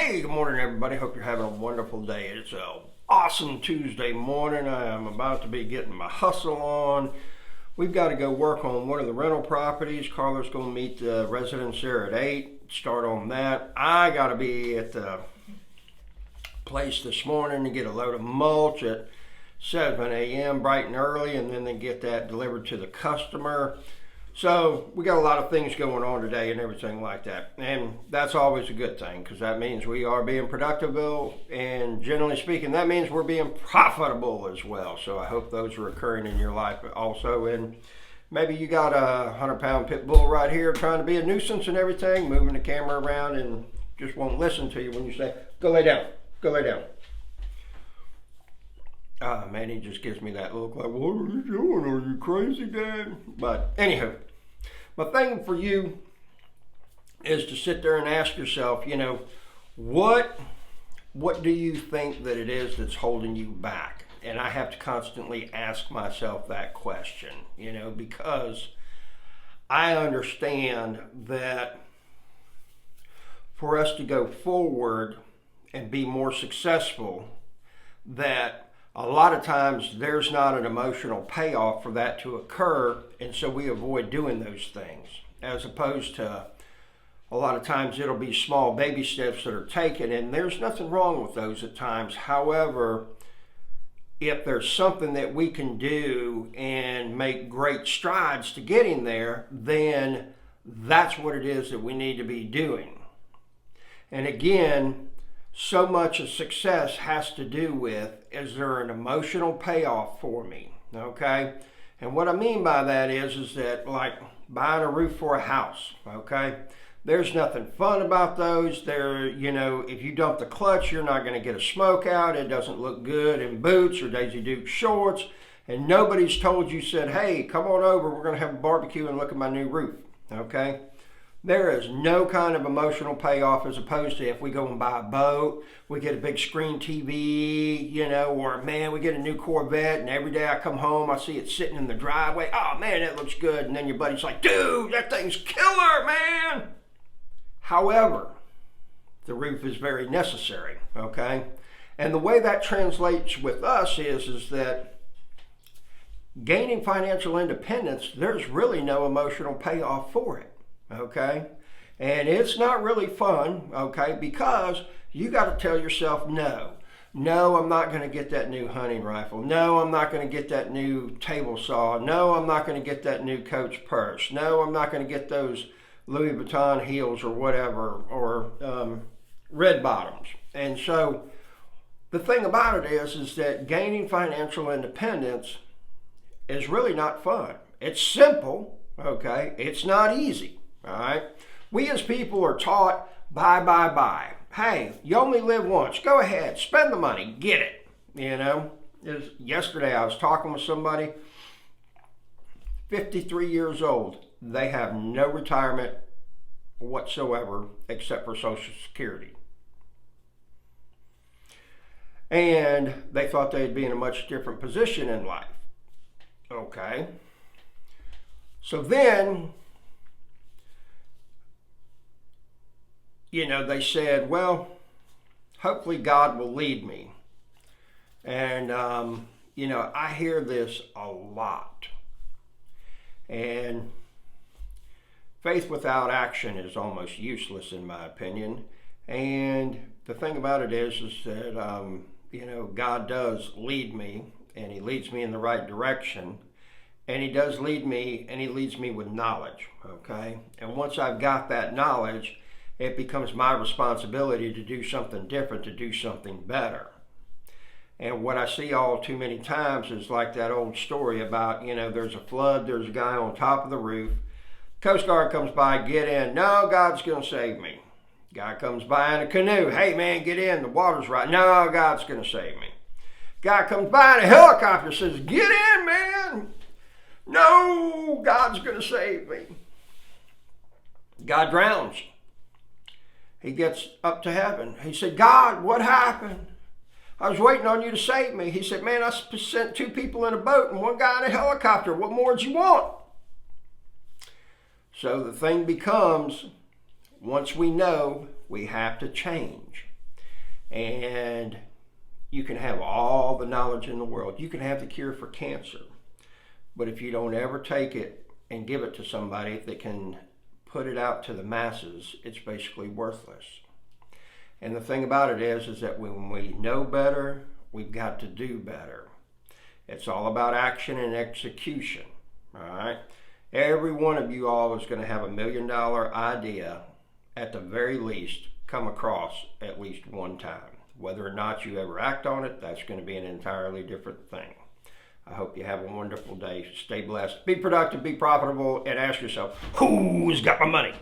Hey, good morning, everybody. Hope you're having a wonderful day. It's an awesome Tuesday morning. I am about to be getting my hustle on. We've got to go work on one of the rental properties. Carla's going to meet the residents there at 8, start on that. I got to be at the place this morning to get a load of mulch at 7 a.m. bright and early, and then they get that delivered to the customer. So we got a lot of things going on today and everything like that. And that's always a good thing because that means we are being productive, and generally speaking, that means we're being profitable as well. So I hope those are occurring in your life also. And maybe you got a 100-pound pit bull right here trying to be a nuisance and everything, moving the camera around and just won't listen to you when you say, go lay down, go lay down. Man, he just gives me that look like, what are you doing? Are you crazy, Dad? But anywho, my thing for you is to sit there and ask yourself, what do you think that it is that's holding you back? And I have to constantly ask myself that question, because I understand that for us to go forward and be more successful, that a lot of times there's not an emotional payoff for that to occur, and so we avoid doing those things, as opposed to a lot of times it'll be small baby steps that are taken, and there's nothing wrong with those at times. However, if there's something that we can do and make great strides to getting there, then that's what it is that we need to be doing. And again, so much of success has to do with, is there an emotional payoff for me? Okay? And what I mean by that is that like buying a roof for a house, okay? There's nothing fun about those. If you dump the clutch, you're not going to get a smoke out. It doesn't look good in boots or Daisy Duke shorts. And nobody's told you, said, hey, come on over, we're going to have a barbecue and look at my new roof, okay? There is no kind of emotional payoff as opposed to if we go and buy a boat, we get a big screen TV, or man, we get a new Corvette and every day I come home, I see it sitting in the driveway. Oh man, that looks good. And then your buddy's like, dude, that thing's killer, man. However, the roof is very necessary, okay? And the way that translates with us is that gaining financial independence, there's really no emotional payoff for it. Okay, and it's not really fun, okay, because you got to tell yourself no, I'm not going to get that new hunting rifle. No, I'm not going to get that new table saw. No, I'm not going to get that new Coach purse. No, I'm not going to get those Louis Vuitton heels or whatever, or red bottoms. And so the thing about it is that gaining financial independence is really not fun. It's simple, okay, it's not easy. All right. We as people are taught buy. Hey, you only live once. Go ahead, spend the money, get it. Yesterday I was talking with somebody, 53 years old. They have no retirement whatsoever except for Social Security. And they thought they'd be in a much different position in life. Okay. So then, they said, well, hopefully God will lead me. And, I hear this a lot. And faith without action is almost useless in my opinion. And the thing about it is that, God does lead me, and he leads me in the right direction. And he does lead me, and he leads me with knowledge, okay? And once I've got that knowledge, it becomes my responsibility to do something different, to do something better. And what I see all too many times is like that old story about, there's a flood, there's a guy on top of the roof. Coast Guard comes by, get in. No, God's going to save me. Guy comes by in a canoe. Hey, man, get in. The water's right. No, God's going to save me. Guy comes by in a helicopter, says, get in, man. No, God's going to save me. God drowns. He gets up to heaven. He said, God, what happened? I was waiting on you to save me. He said, man, I sent 2 people in a boat and 1 guy in a helicopter. What more do you want? So the thing becomes, once we know, we have to change. And you can have all the knowledge in the world. You can have the cure for cancer. But if you don't ever take it and give it to somebody that can put it out to the masses, it's basically worthless. And the thing about it is that when we know better, we've got to do better. It's all about action and execution, all right? Every one of you all is going to have $1 million idea, at the very least, come across at least one time. Whether or not you ever act on it, that's going to be an entirely different thing. I hope you have a wonderful day. Stay blessed. Be productive, be profitable, and ask yourself, who's got my money?